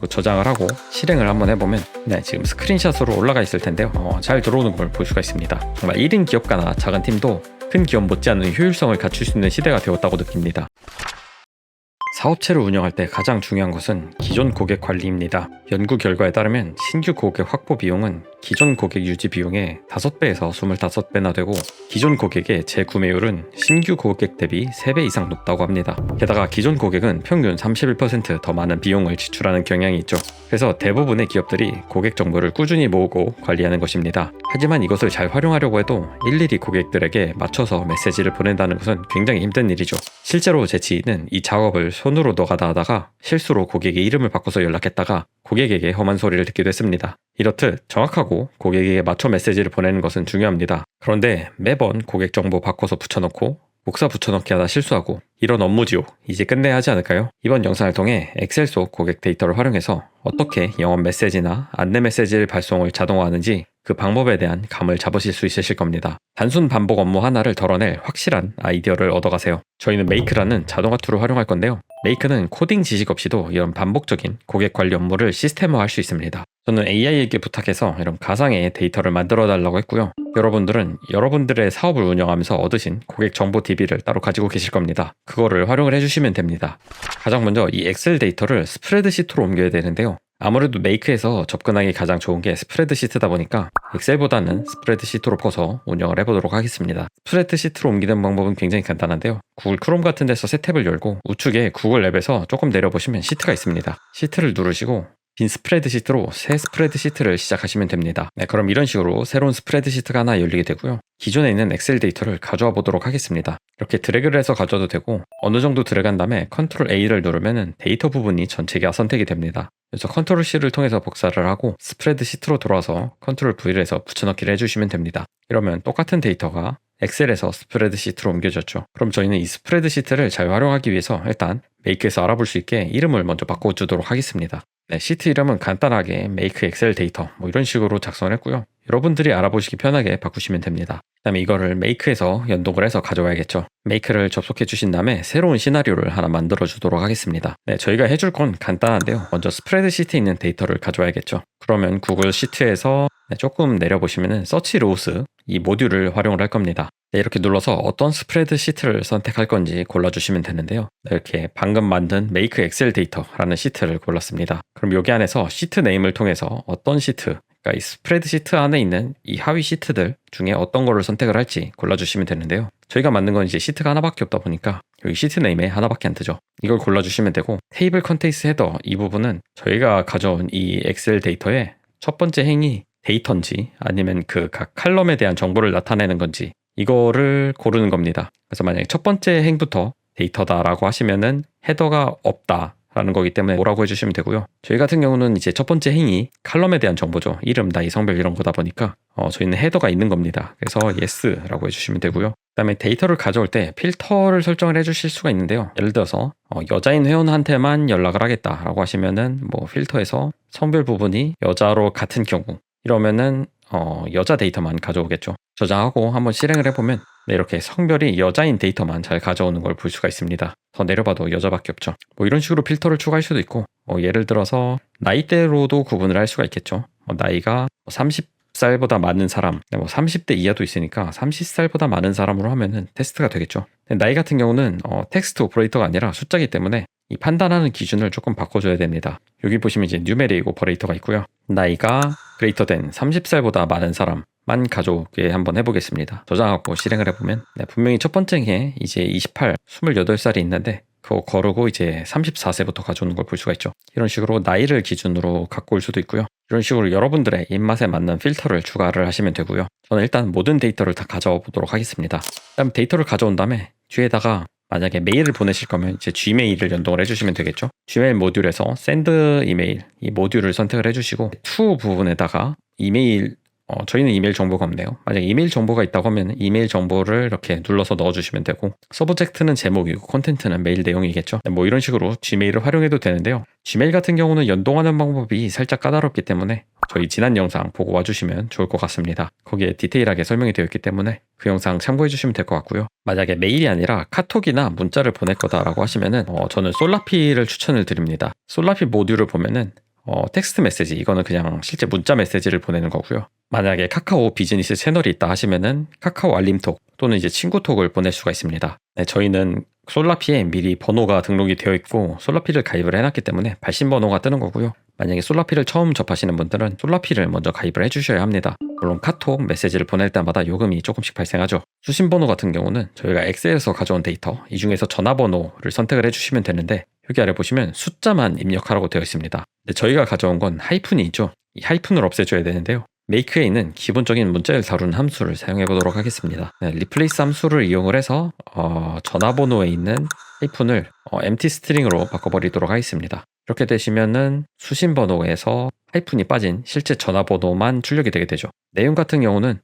그리고 저장을 하고 실행을 한번 해보면 지금 스크린샷으로 올라가 있을 텐데요. 잘 들어오는 걸 볼 수가 있습니다. 정말 1인 기업가나 작은 팀도 큰 기업 못지않은 효율성을 갖출 수 있는 시대가 되었다고 느낍니다. 사업체를 운영할 때 가장 중요한 것은 기존 고객 관리입니다. 연구 결과에 따르면 신규 고객 확보 비용은 기존 고객 유지 비용의 5배에서 25배나 되고 기존 고객의 재구매율은 신규 고객 대비 3배 이상 높다고 합니다. 게다가 기존 고객은 평균 31%더 많은 비용을 지출하는 경향이 있죠. 그래서 대부분의 기업들이 고객 정보를 꾸준히 모으고 관리하는 것입니다. 하지만 이것을 잘 활용하려고 해도 일일이 고객들에게 맞춰서 메시지를 보낸다는 것은 굉장히 힘든 일이죠. 실제로 제 지인은 이 작업을 손으로 노가다 하다가 실수로 고객의 이름을 바꿔서 연락했다가 고객에게 험한 소리를 듣기도 했습니다. 이렇듯 정확하고 고객에게 맞춰 메시지를 보내는 것은 중요합니다. 그런데 매번 고객 정보 바꿔서 붙여넣고 복사 붙여넣기 하다 실수하고 이런 업무 지옥 이제 끝내야 하지 않을까요? 이번 영상을 통해 엑셀 속 고객 데이터를 활용해서 어떻게 영업 메시지나 안내 메시지를 발송을 자동화하는지 그 방법에 대한 감을 잡으실 수 있으실 겁니다. 단순 반복 업무 하나를 덜어낼 확실한 아이디어를 얻어가세요. 저희는 메이크라는 자동화 툴을 활용할 건데요. 메이크는 코딩 지식 없이도 이런 반복적인 고객 관리 업무를 시스템화할 수 있습니다. 저는 AI에게 부탁해서 이런 가상의 데이터를 만들어 달라고 했고요. 여러분들은 여러분들의 사업을 운영하면서 얻으신 고객 정보 DB를 따로 가지고 계실 겁니다. 그거를 활용을 해주시면 됩니다. 가장 먼저 이 엑셀 데이터를 스프레드시트로 옮겨야 되는데요. 아무래도 메이크에서 접근하기 가장 좋은 게 스프레드시트다 보니까 엑셀보다는 스프레드시트로 퍼서 운영을 해보도록 하겠습니다. 스프레드시트로 옮기는 방법은 굉장히 간단한데요. 구글 크롬 같은 데서 새 탭을 열고 우측에 구글 앱에서 조금 내려보시면 시트가 있습니다. 시트를 누르시고 빈 스프레드시트로 새 스프레드시트를 시작하시면 됩니다. 그럼 이런 식으로 새로운 스프레드시트가 하나 열리게 되고요. 기존에 있는 엑셀 데이터를 가져와 보도록 하겠습니다. 이렇게 드래그를 해서 가져와도 되고 어느 정도 들어간 다음에 컨트롤 A를 누르면 데이터 부분이 전체가 선택이 됩니다. 그래서 컨트롤 C를 통해서 복사를 하고 스프레드시트로 돌아와서 컨트롤 V를 해서 붙여넣기를 해주시면 됩니다. 이러면 똑같은 데이터가 엑셀에서 스프레드시트로 옮겨졌죠. 그럼 저희는 이 스프레드시트를 잘 활용하기 위해서 일단 메이크에서 알아볼 수 있게 이름을 먼저 바꿔주도록 하겠습니다. 시트 이름은 간단하게 make 엑셀 데이터 이런 식으로 작성을 했고요. 여러분들이 알아보시기 편하게 바꾸시면 됩니다. 그 다음에 이거를 make에서 연동을 해서 가져와야겠죠. make를 접속해 주신 다음에 새로운 시나리오를 하나 만들어 주도록 하겠습니다. 저희가 해줄 건 간단한데요. 먼저 스프레드시트에 있는 데이터를 가져와야겠죠. 그러면 구글 시트에서 조금 내려보시면 search rows 이 모듈을 활용을 할 겁니다. 이렇게 눌러서 어떤 스프레드시트를 선택할 건지 골라주시면 되는데요. 이렇게 방금 만든 make 엑셀 데이터라는 시트를 골랐습니다. 그럼 여기 안에서 시트 네임을 통해서 어떤 시트, 그러니까 이 스프레드시트 안에 있는 이 하위 시트들 중에 어떤 거를 선택을 할지 골라주시면 되는데요. 저희가 만든 건 이제 시트가 하나밖에 없다 보니까 여기 시트 네임에 하나밖에 안 뜨죠. 이걸 골라주시면 되고 테이블 컨테이스 헤더 이 부분은 저희가 가져온 이 엑셀 데이터의 첫 번째 행이 데이터인지 아니면 그 각 칼럼에 대한 정보를 나타내는 건지 이거를 고르는 겁니다. 그래서 만약에 첫 번째 행부터 데이터다라고 하시면은 헤더가 없다 라는 거기 때문에 뭐라고 해주시면 되고요. 저희 같은 경우는 이제 첫 번째 행이 칼럼에 대한 정보죠. 이름, 나이, 성별 이런 거다 보니까 저희는 헤더가 있는 겁니다. 그래서 yes라고 해주시면 되고요. 그 다음에 데이터를 가져올 때 필터를 설정을 해주실 수가 있는데요. 예를 들어서 여자인 회원한테만 연락을 하겠다라고 하시면은 필터에서 성별 부분이 여자로 같은 경우 이러면은 여자 데이터만 가져오겠죠. 저장하고 한번 실행을 해보면 이렇게 성별이 여자인 데이터만 잘 가져오는 걸 볼 수가 있습니다. 더 내려봐도 여자밖에 없죠. 이런 식으로 필터를 추가할 수도 있고 예를 들어서 나이대로도 구분을 할 수가 있겠죠. 나이가 30살보다 많은 사람, 30대 이하도 있으니까 30살보다 많은 사람으로 하면은 테스트가 되겠죠. 나이 같은 경우는 텍스트 오퍼레이터가 아니라 숫자이기 때문에 이 판단하는 기준을 조금 바꿔줘야 됩니다. 여기 보시면 이제 뉴메릭 오퍼레이터가 있고요. 나이가 greater than 30살보다 많은 사람만 가져오게 한번 해보겠습니다. 저장하고 실행을 해보면 분명히 첫 번째 해 이제 28, 28살이 있는데 그거 거르고 이제 34세부터 가져오는 걸 볼 수가 있죠. 이런 식으로 나이를 기준으로 갖고 올 수도 있고요. 이런 식으로 여러분들의 입맛에 맞는 필터를 추가를 하시면 되고요. 저는 일단 모든 데이터를 다 가져와 보도록 하겠습니다. 그다음 데이터를 가져온 다음에 뒤에다가 만약에 메일을 보내실 거면 이제 Gmail을 연동을 해주시면 되겠죠. Gmail 모듈에서 send 이메일 이 모듈을 선택을 해주시고 to 부분에다가 이메일 저희는 이메일 정보가 없네요. 만약에 이메일 정보가 있다고 하면 이메일 정보를 이렇게 눌러서 넣어주시면 되고 서브젝트는 제목이고 콘텐츠는 메일 내용이겠죠. 이런 식으로 Gmail을 활용해도 되는데요. Gmail 같은 경우는 연동하는 방법이 살짝 까다롭기 때문에 저희 지난 영상 보고 와주시면 좋을 것 같습니다. 거기에 디테일하게 설명이 되어 있기 때문에 그 영상 참고해 주시면 될 것 같고요. 만약에 메일이 아니라 카톡이나 문자를 보낼 거다라고 하시면은 저는 솔라피를 추천을 드립니다. 솔라피 모듈을 보면은 텍스트 메시지, 이거는 그냥 실제 문자 메시지를 보내는 거고요. 만약에 카카오 비즈니스 채널이 있다 하시면은 카카오 알림톡 또는 이제 친구톡을 보낼 수가 있습니다. 네, 저희는 솔라피에 미리 번호가 등록이 되어 있고 솔라피를 가입을 해놨기 때문에 발신 번호가 뜨는 거고요. 만약에 솔라피를 처음 접하시는 분들은 솔라피를 먼저 가입을 해주셔야 합니다. 물론 카톡 메시지를 보낼 때마다 요금이 조금씩 발생하죠. 수신 번호 같은 경우는 저희가 엑셀에서 가져온 데이터, 이 중에서 전화번호를 선택을 해주시면 되는데 여기 아래 보시면 숫자만 입력하라고 되어 있습니다. 근데 저희가 가져온 건 하이픈이 있죠. 이 하이픈을 없애줘야 되는데요. 메이크에 있는 기본적인 문자를 다루는 함수를 사용해 보도록 하겠습니다. 네, 리플레이스 함수를 이용을 해서 전화번호에 있는 하이픈을 empty string으로 바꿔버리도록 하겠습니다. 이렇게 되시면은 수신 번호에서 하이픈이 빠진 실제 전화번호만 출력이 되게 되죠. 내용 같은 경우는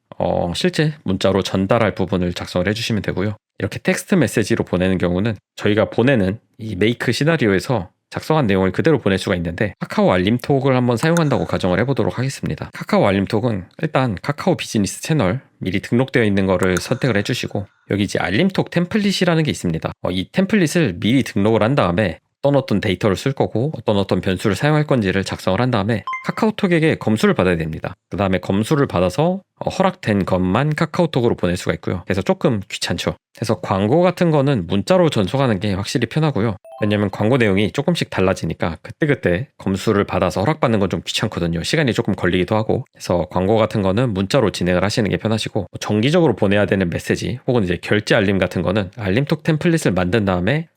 실제 문자로 전달할 부분을 작성을 해주시면 되고요. 이렇게 텍스트 메시지로 보내는 경우는 저희가 보내는 이 메이크 시나리오에서 작성한 내용을 그대로 보낼 수가 있는데 카카오 알림톡을 한번 사용한다고 가정을 해보도록 하겠습니다. 카카오 알림톡은 일단 카카오 비즈니스 채널 미리 등록되어 있는 거를 선택을 해주시고 여기 이제 알림톡 템플릿이라는 게 있습니다. 이 템플릿을 미리 등록을 한 다음에 어떤 데이터를 쓸 거고 어떤 변수를 사용할 건지를 작성을 한 다음에 카카오톡에게 검수를 받아야 됩니다. 그 다음에 검수를 받아서 허락된 것만 카카오톡으로 보낼 수가 있고요. 그래서 조금 귀찮죠. 그래서 광고 같은 거는 문자로 전송하는 게 확실히 편하고요. 왜냐면 광고 내용이 조금씩 달라지니까 그때그때 검수를 받아서 허락받는 건 좀 귀찮거든요. 시간이 조금 걸리기도 하고. 그래서 광고 같은 거는 문자로 진행을 하시는 게 편하시고 정기적으로 보내야 되는 메시지 혹은 이제 결제 알림 같은 거는 알림톡 템플릿을 만든 다음에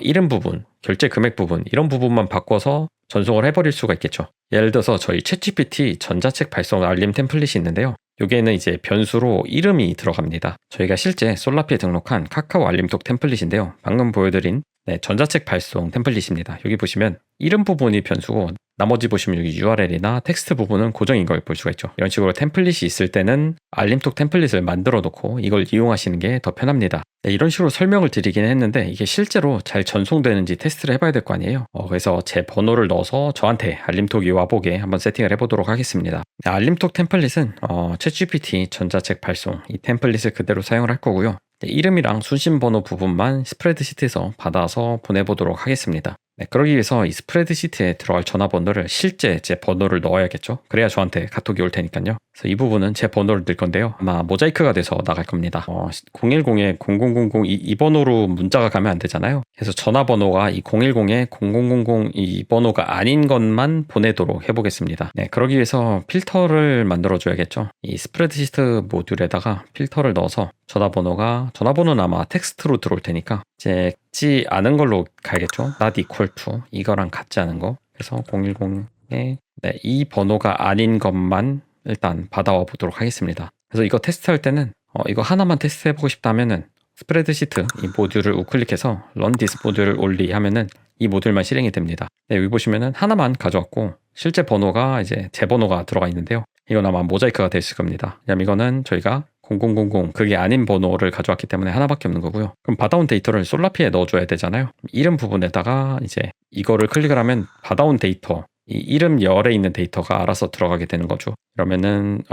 이름 부분, 결제 금액 부분 이런 부분만 바꿔서 전송을 해버릴 수가 있겠죠. 예를 들어서 저희 챗GPT 전자책 발송 알림 템플릿이 있는데요. 여기에는 이제 변수로 이름이 들어갑니다. 저희가 실제 솔라피에 등록한 카카오 알림톡 템플릿인데요. 방금 보여드린 전자책 발송 템플릿입니다. 여기 보시면 이름 부분이 변수고 나머지 보시면 여기 URL이나 텍스트 부분은 고정인 걸 볼 수가 있죠. 이런 식으로 템플릿이 있을 때는 알림톡 템플릿을 만들어 놓고 이걸 이용하시는 게 더 편합니다. 이런 식으로 설명을 드리긴 했는데 이게 실제로 잘 전송되는지 테스트를 해봐야 될 거 아니에요. 그래서 제 번호를 넣어서 저한테 알림톡이 와보게 한번 세팅을 해보도록 하겠습니다. 알림톡 템플릿은 챗GPT 전자책 발송 이 템플릿을 그대로 사용을 할 거고요. 이름이랑 수신번호 부분만 스프레드시트에서 받아서 보내보도록 하겠습니다. 그러기 위해서 이 스프레드시트에 들어갈 전화번호를 실제 제 번호를 넣어야겠죠. 그래야 저한테 카톡이 올 테니까요. 그래서 이 부분은 제 번호를 넣을 건데요. 아마 모자이크가 돼서 나갈 겁니다. 010에 0000 이 번호로 문자가 가면 안 되잖아요. 그래서 전화번호가 이 010에 0000 이 번호가 아닌 것만 보내도록 해보겠습니다. 그러기 위해서 필터를 만들어 줘야겠죠. 이 스프레드시트 모듈에다가 필터를 넣어서 전화번호는 아마 텍스트로 들어올 테니까 이제 같지 않은 걸로 가야겠죠. not equal to 이거랑 같지 않은 거. 그래서 010에 이 번호가 아닌 것만 일단 받아와 보도록 하겠습니다. 그래서 이거 테스트할 때는 이거 하나만 테스트해보고 싶다면은 스프레드시트 이 모듈을 우클릭해서 run this 모듈 only 하면은 이 모듈만 실행이 됩니다. 여기 보시면은 하나만 가져왔고 실제 번호가 이제 제 번호가 들어가 있는데요. 이건 아마 모자이크가 됐을 겁니다. 왜냐면 이거는 저희가 0000 그게 아닌 번호를 가져왔기 때문에 하나밖에 없는 거고요. 그럼 받아온 데이터를 솔라피에 넣어줘야 되잖아요. 이름 부분에다가 이제 이거를 클릭을 하면 받아온 데이터 이 이름 열에 있는 데이터가 알아서 들어가게 되는 거죠. 그러면은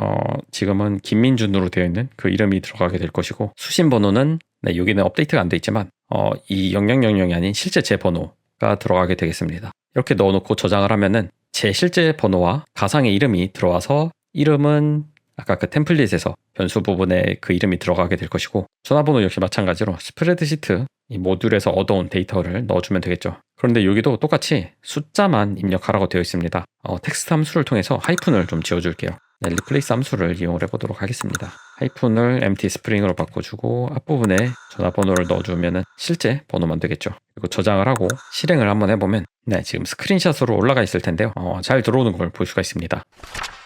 지금은 김민준으로 되어 있는 그 이름이 들어가게 될 것이고 수신 번호는 여기는 업데이트가 안 돼 있지만 이 0000이 아닌 실제 제 번호가 들어가게 되겠습니다. 이렇게 넣어놓고 저장을 하면은 제 실제 번호와 가상의 이름이 들어와서 이름은 아까 그 템플릿에서 변수 부분에 그 이름이 들어가게 될 것이고 전화번호 역시 마찬가지로 스프레드시트 이 모듈에서 얻어온 데이터를 넣어주면 되겠죠. 그런데 여기도 똑같이 숫자만 입력하라고 되어 있습니다. 텍스트 함수를 통해서 하이픈을 좀 지워줄게요. 리플레이스 함수를 이용을 해보도록 하겠습니다. 하이픈을 empty string으로 바꿔주고 앞부분에 전화번호를 넣어주면 실제 번호만 되겠죠. 그리고 저장을 하고 실행을 한번 해보면 지금 스크린샷으로 올라가 있을 텐데요. 잘 들어오는 걸 볼 수가 있습니다.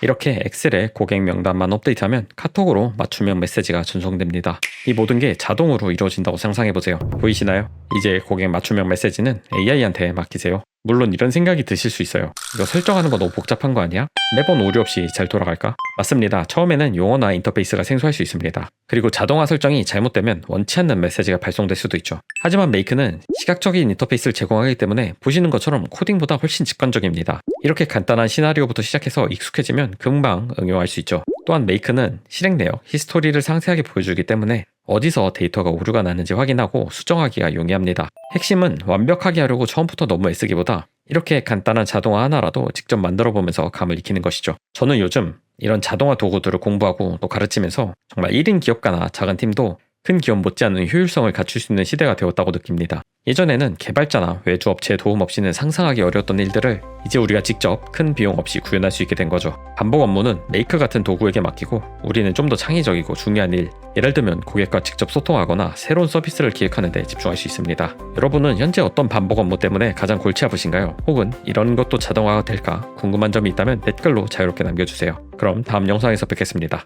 이렇게 엑셀에 고객 명단만 업데이트하면 카톡으로 맞춤형 메시지가 전송됩니다. 이 모든 게 자동으로 이루어진다고 상상해보세요. 보이시나요? 이제 고객 맞춤형 메시지는 AI한테 맡기세요. 물론 이런 생각이 드실 수 있어요. 이거 설정하는 거 너무 복잡한 거 아니야? 매번 오류 없이 잘 돌아갈까? 맞습니다. 처음에는 용어나 인터페이스가 생소할 수 있습니다. 그리고 자동화 설정이 잘못되면 원치 않는 메시지가 발송될 수도 있죠. 하지만 메이크는 시각적인 인터페이스를 제공하기 때문에 보시는 것처럼 코딩보다 훨씬 직관적입니다. 이렇게 간단한 시나리오부터 시작해서 익숙해지면 금방 응용할 수 있죠. 또한 메이크는 실행 내역, 히스토리를 상세하게 보여주기 때문에 어디서 데이터가 오류가 나는지 확인하고 수정하기가 용이합니다. 핵심은 완벽하게 하려고 처음부터 너무 애쓰기보다 이렇게 간단한 자동화 하나라도 직접 만들어 보면서 감을 익히는 것이죠. 저는 요즘 이런 자동화 도구들을 공부하고 또 가르치면서 정말 1인 기업가나 작은 팀도 큰 기업 못지않은 효율성을 갖출 수 있는 시대가 되었다고 느낍니다. 예전에는 개발자나 외주 업체의 도움 없이는 상상하기 어려웠던 일들을 이제 우리가 직접 큰 비용 없이 구현할 수 있게 된 거죠. 반복 업무는 메이크 같은 도구에게 맡기고 우리는 좀 더 창의적이고 중요한 일, 예를 들면 고객과 직접 소통하거나 새로운 서비스를 기획하는 데 집중할 수 있습니다. 여러분은 현재 어떤 반복 업무 때문에 가장 골치 아프신가요? 혹은 이런 것도 자동화가 될까 궁금한 점이 있다면 댓글로 자유롭게 남겨주세요. 그럼 다음 영상에서 뵙겠습니다.